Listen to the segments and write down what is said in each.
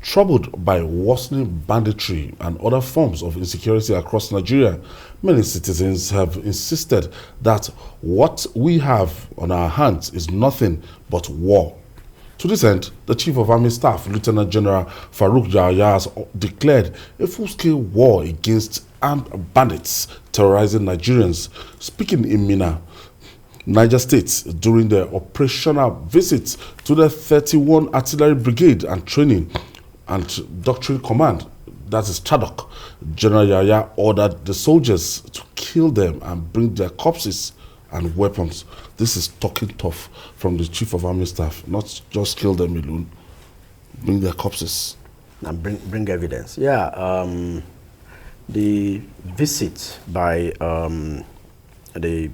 Troubled by worsening banditry and other forms of insecurity across Nigeria, many citizens have insisted that what we have on our hands is nothing but war. To this end, the Chief of Army Staff, Lieutenant General Farouk Yahaya, has declared a full-scale war against armed bandits terrorizing Nigerians. Speaking in Minna, Niger State, during the operational visit to the 31 Artillery Brigade and Training and Doctrine Command, that is TRADOC, General Yahaya ordered the soldiers to kill them and bring their corpses and weapons. This is talking tough from the Chief of Army Staff, not just kill them alone, bring their corpses. And bring evidence. Yeah, the visit by the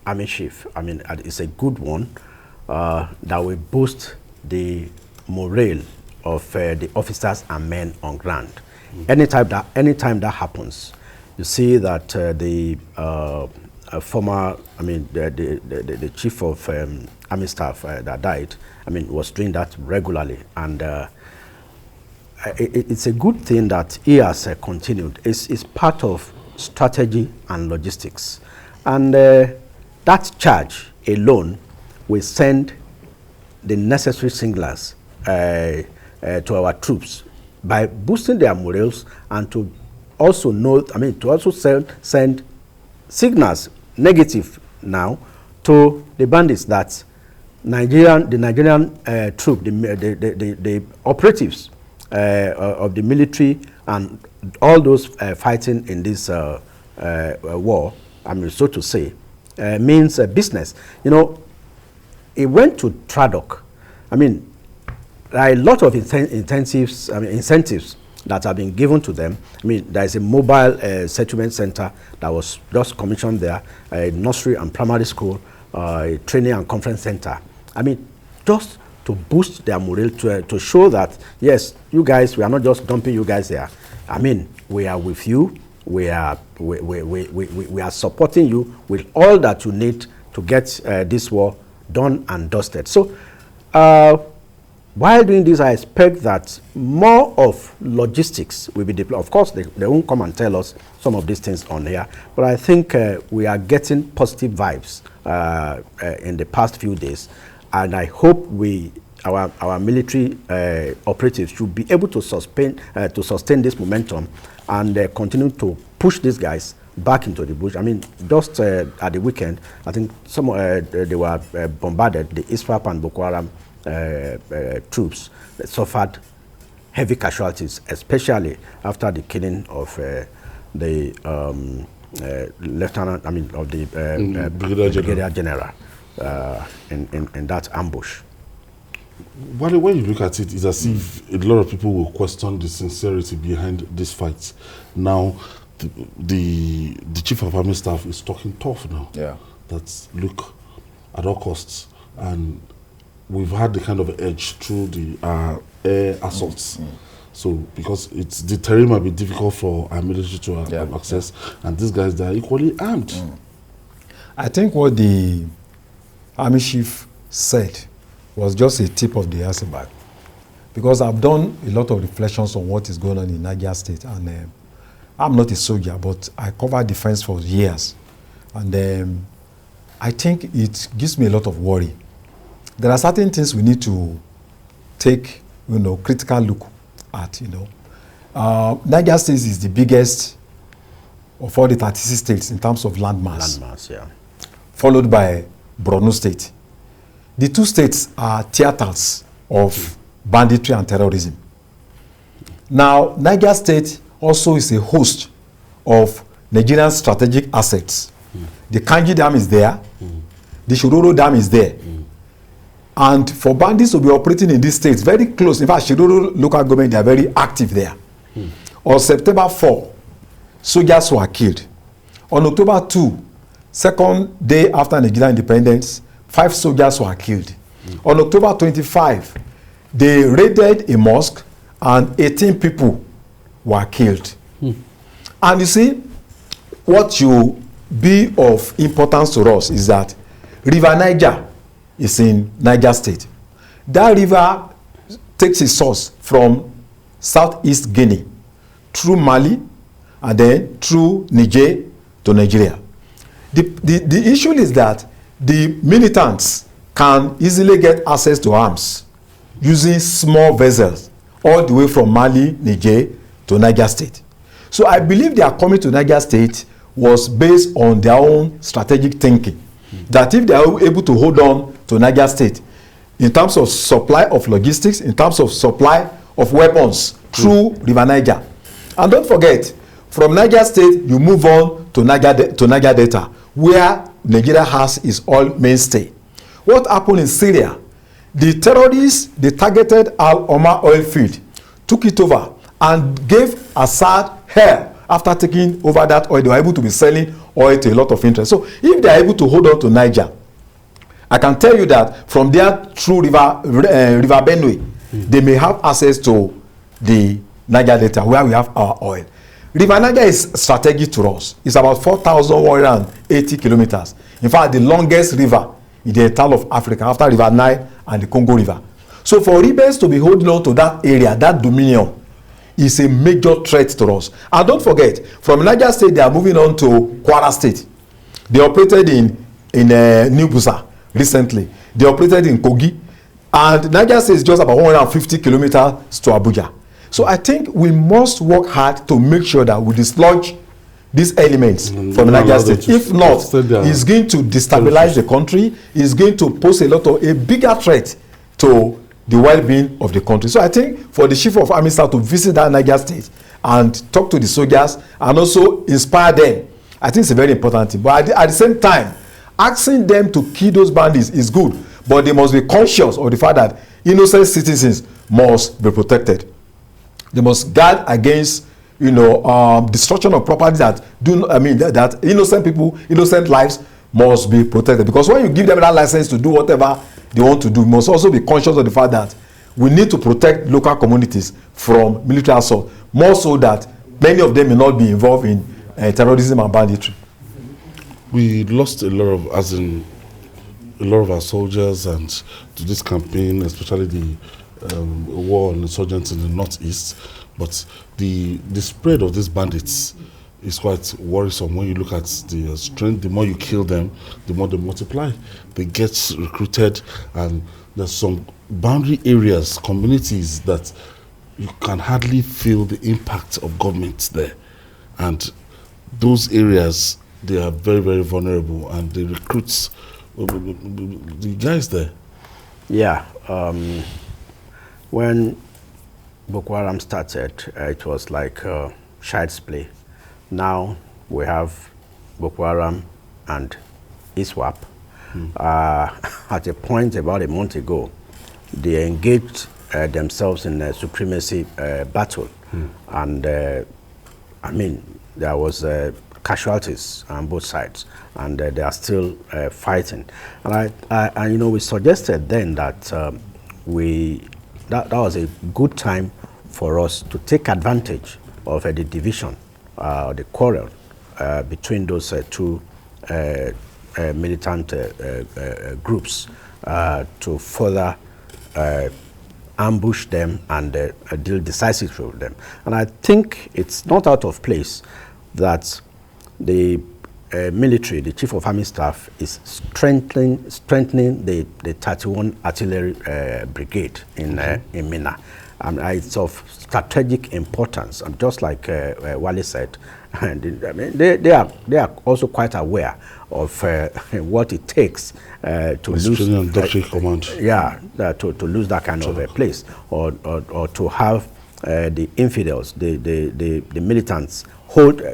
Army Chief, I mean, it's a good one that will boost the morale of the officers and men on ground. Anytime that happens, you see that the former, I mean, the chief of army staff that died, I mean, was doing that regularly, and it's a good thing that he has continued. It's part of strategy and logistics, and that charge alone will send the necessary signals to our troops by boosting their morals, and to also know, I mean, to also send signals, negative now, to the bandits that the Nigerian troop, the operatives of the military and all those fighting in this war, I mean, so to say, means business. You know, it went to TRADOC. I mean, there are a lot of incentives that have been given to them. I mean, there is a mobile settlement center that was just commissioned there, a nursery and primary school, a training and conference center. I mean, just to boost their morale, to show that, yes, you guys, we are not just dumping you guys there. I mean, we are with you. We are supporting you with all that you need to get this war done and dusted. So, while doing this, I expect that more of logistics will be deployed. Of course, they won't come and tell us some of these things on here, but I think we are getting positive vibes in the past few days, and I hope our military operatives should be able to sustain this momentum and continue to push these guys back into the bush. I mean, just at the weekend, I think they were bombarded, the ISWAP and Boko Haram troops that suffered heavy casualties, especially after the killing of the lieutenant, I mean, of the Brigadier General in that ambush. When you look at it, it's as if a lot of people will question the sincerity behind this fight. Now, the Chief of Army Staff is talking tough now. Yeah. That's, look, at all costs, and we've had the kind of edge through the air assaults. So, because the terrain might be difficult for our military to have access, and these guys, they are equally armed. I think what the Army Chief said was just a tip of the iceberg, because I've done a lot of reflections on what is going on in Niger State, and I'm not a soldier, but I covered defense for years, and I think it gives me a lot of worry. There are certain things we need to take, critical look at. Niger State is the biggest of all the 36 states in terms of landmass. Landmass, yeah. Followed by Borno State. The two states are theaters of banditry and terrorism. Now, Niger State also is a host of Nigerian strategic assets. The Kanji Dam is there. The Shiroro Dam is there. And for bandits to be operating in these states, very close, in fact, Shiroro local government, they are very active there. On September 4, soldiers were killed. On October 2, second day after Nigerian independence, 5 soldiers were killed. On October 25, they raided a mosque and 18 people were killed. And you see, what should be of importance to us is that River Niger is in Niger State. That river takes its source from Southeast Guinea through Mali and then through Niger to Nigeria. The issue is that the militants can easily get access to arms using small vessels all the way from Mali, Niger to Niger State. So I believe their coming to Niger State was based on their own strategic thinking. That if they are able to hold on to Niger State in terms of supply of logistics, in terms of supply of weapons through River Niger. And don't forget, from Niger State, you move on to Niger Delta, where Nigeria has its oil mainstay. What happened in Syria? The terrorists, they targeted Al-Omar oil field, took it over, and gave Assad hell after taking over that oil. They were able to be selling oil to a lot of interest. So if they are able to hold on to Niger, I can tell you that from there through River Benue, they may have access to the Niger Delta where we have our oil. River Niger is strategic to us. It's about 4,180 kilometers. In fact, the longest river in the entire of Africa after River Nile and the Congo River. So for rebels to be holding on to that area, that dominion, is a major threat to us. And don't forget, from Niger State, they are moving on to Kwara State. They operated in New Busa recently. They operated in Kogi. And Niger State is just about 150 kilometers to Abuja. So I think we must work hard to make sure that we dislodge these elements from Niger State. If not, it's going to destabilize the country. It's going to pose a bigger threat to the well-being of the country. So I think for the Chief of Army Staff to visit that Niger State and talk to the soldiers and also inspire them, I think it's a very important thing. But at the same time, asking them to kill those bandits is good, but they must be conscious of the fact that innocent citizens must be protected. They must guard against, destruction of property that innocent people, innocent lives must be protected. Because when you give them that license to do whatever they want to do, you must also be conscious of the fact that we need to protect local communities from military assault, more so that many of them may not be involved in terrorism and banditry. We lost a lot of our soldiers and to this campaign, especially the war on insurgents in the northeast, but the spread of these bandits is quite worrisome. When you look at the strength, the more you kill them, the more they multiply. They get recruited, and there's some boundary areas, communities that you can hardly feel the impact of government there. And those areas, they are very, very vulnerable, and they recruit the guys there. Yeah. When Boko Haram started, it was like child's play. Now we have Boko Haram and ISWAP. At a point about a month ago, they engaged themselves in a supremacy battle. And there was casualties on both sides, and they are still fighting. And we suggested then that that was a good time for us to take advantage of the division, the quarrel between those two militant groups to further ambush them and deal decisively with them. And I think it's not out of place that the military, the Chief of Army Staff, is strengthening the 31 Artillery Brigade in Minna. It's of strategic importance, and just like Wale said, they are also quite aware of what it takes to lose. To lose that kind of a place, or to have the infidels, the militants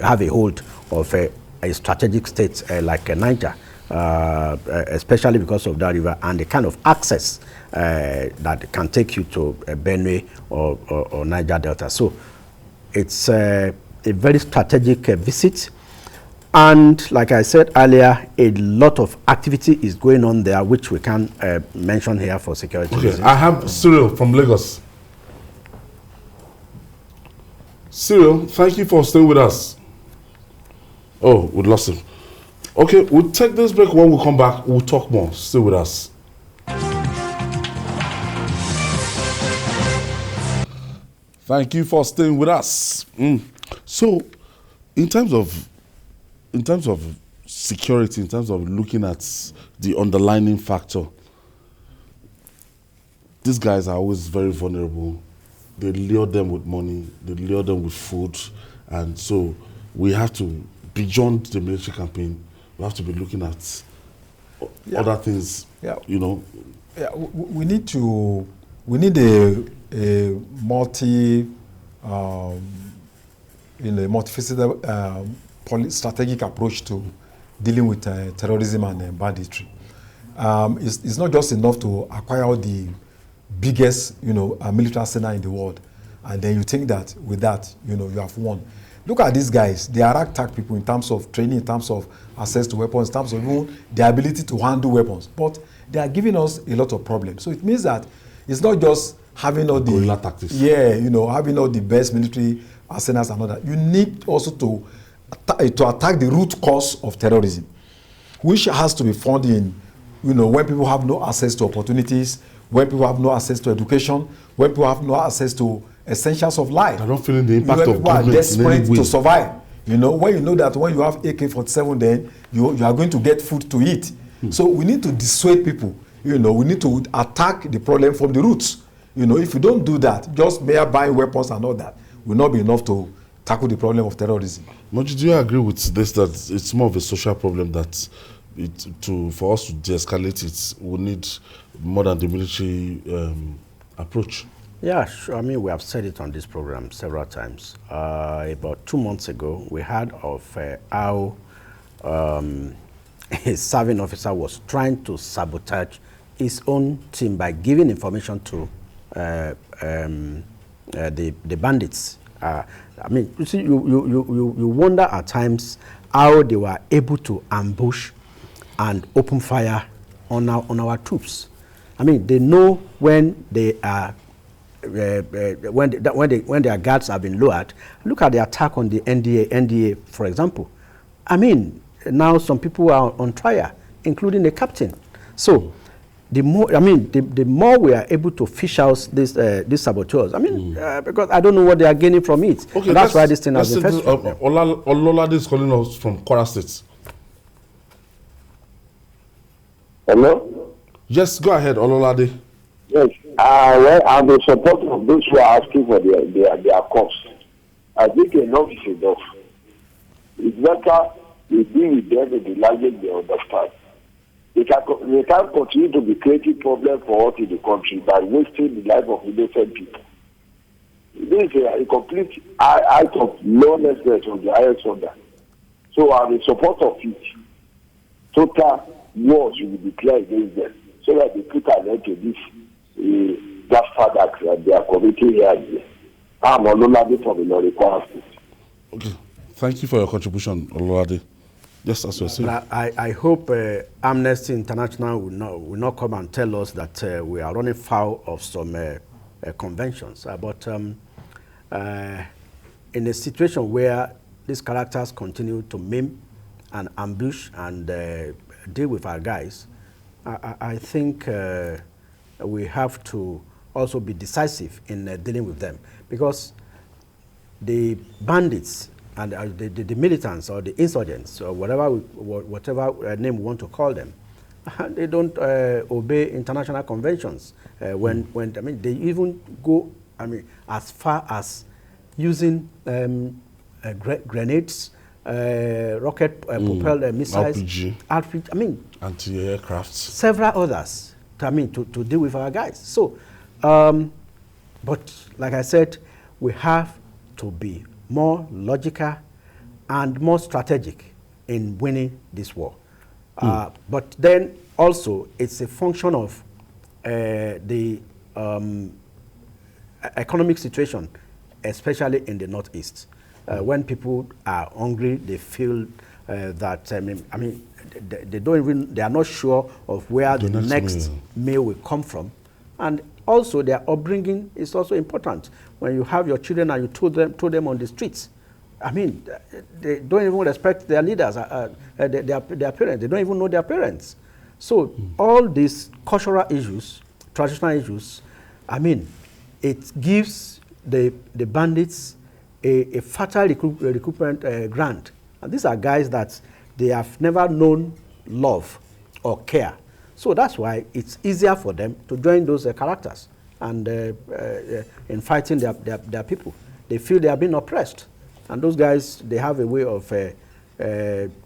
have a hold of a strategic state like Niger, especially because of that river and the kind of access that can take you to Benue or Niger Delta. So it's a very strategic visit. And like I said earlier, a lot of activity is going on there, which we can mention here for security reasons. I have Cyril from Lagos. Cyril, thank you for staying with us. Oh, we lost him. Okay, we'll take this break. When we come back, we'll talk more. Stay with us. Thank you for staying with us. So, in terms of security, in terms of looking at the underlying factor, these guys are always very vulnerable. They lure them with money, they lure them with food, and so we have to, beyond the military campaign, we have to be looking at other things. Yeah. You know. Yeah, we need a multifaceted strategic approach to dealing with terrorism and banditry. It's not just enough to acquire the biggest, military arsenal in the world, and then you think that with that, you have won. Look at these guys. They are ragtag people in terms of training, in terms of access to weapons, in terms of even their ability to handle weapons. But they are giving us a lot of problems. So it means that it's not just having all the tactics. Having all the best military arsenals and all that. You need also to attack the root cause of terrorism, which has to be found in, when people have no access to opportunities, when people have no access to education, when people have no access to essentials of life. I don't feel the impact of people are desperate in any way to survive. When you know that when you have AK-47, then you are going to get food to eat. So we need to dissuade people. We need to attack the problem from the roots. If you don't do that, just mere buying weapons and all that will not be enough to tackle the problem of terrorism. Moji, do you agree with this, that it's more of a social problem, that for us to de-escalate it, we need more than the military approach? Yeah, sure. I mean, we have said it on this program several times. About 2 months ago, we heard of how a serving officer was trying to sabotage his own team by giving information to the bandits. I mean, you see, you wonder at times how they were able to ambush and open fire on our troops. I mean, they know when they are when their guards have been lowered. Look at the attack on the NDA, for example. I mean, now some people are on trial, including the captain. So, the more we are able to fish out these saboteurs. I mean, because I don't know what they are gaining from it. Okay, that's why this thing has been frustrating. Ololade is calling us from Kwara State. Hello? Yes, go ahead, Ololade. Yes, well, I'm in support of those who are asking for their costs. I think enough is enough. It's better we deal with them in the language they understand. They can't continue to be creating problems for us in the country by wasting the life of innocent people. This is a complete act of lawlessness on the highest order. So I'm in support of it. Total war should be declared against them so that they put an end to this bastard act that they are committing here and there. I'm Ololade from the Kwara State. Okay, thank you for your contribution, Ololade. Yes, as you saying. I hope Amnesty International will not come and tell us that we are running foul of some conventions. But in a situation where these characters continue to maim and ambush and deal with our guys, I think we have to also be decisive in dealing with them, because the bandits and the militants or the insurgents or whatever name we want to call them, they don't obey international conventions. When they even go as far as using grenades, rocket propelled missiles, RPG, anti-aircraft, several others. To deal with our guys. So, but like I said, we have to be more logical and more strategic in winning this war. But then also it's a function of the economic situation, especially in the Northeast. When people are hungry, they feel that they are not sure of where the next meal will come from. And also their upbringing is also important. When you have your children and you throw them on the streets, they don't even respect their leaders, their parents. They don't even know their parents. So all these cultural issues, traditional issues, it gives the bandits a fertile recruitment grant. And these are guys that they have never known love or care. So that's why it's easier for them to join those characters and in fighting their people. They feel they are being oppressed. And those guys, they have a way of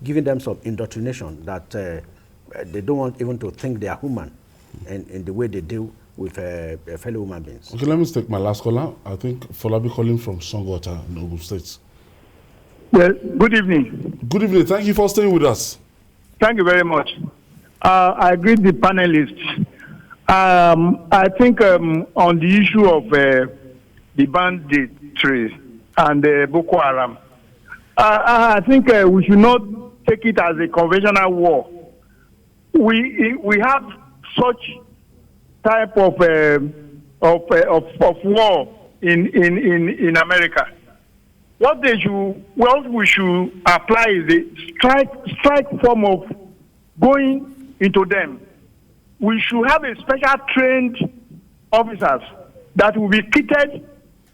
giving them some indoctrination that they don't want even to think they are human in the way they deal with fellow human beings. Okay, let me take my last caller. I think Folabi calling from Songwater in Ogun State. Well, good evening. Good evening. Thank you for staying with us. Thank you very much. I agree with the panelists. I think on the issue of the banditry and Boko Haram, I think we should not take it as a conventional war. We have such type of war in America. What we should apply is a strike form of going into them. We should have a special trained officers that will be kitted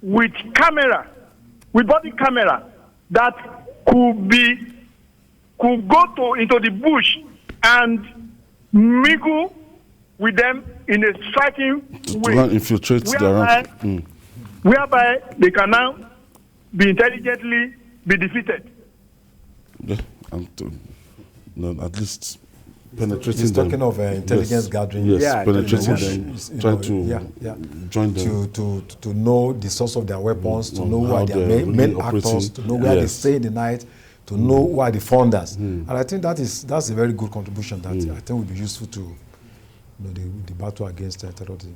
with camera, with body camera, that could go into the bush and mingle with them in a striking way, infiltrate whereby they can now be intelligently be defeated. Yeah, and at least penetrating He's them. talking of intelligence gathering. Yes, Yeah, penetrating them, trying to join them. To know the source of their weapons, to know who how are their they're main really actors, operating. to know where they stay in the night, to know who are the founders. Mm. And I think that's a very good contribution that I think will be useful to the battle against terrorism.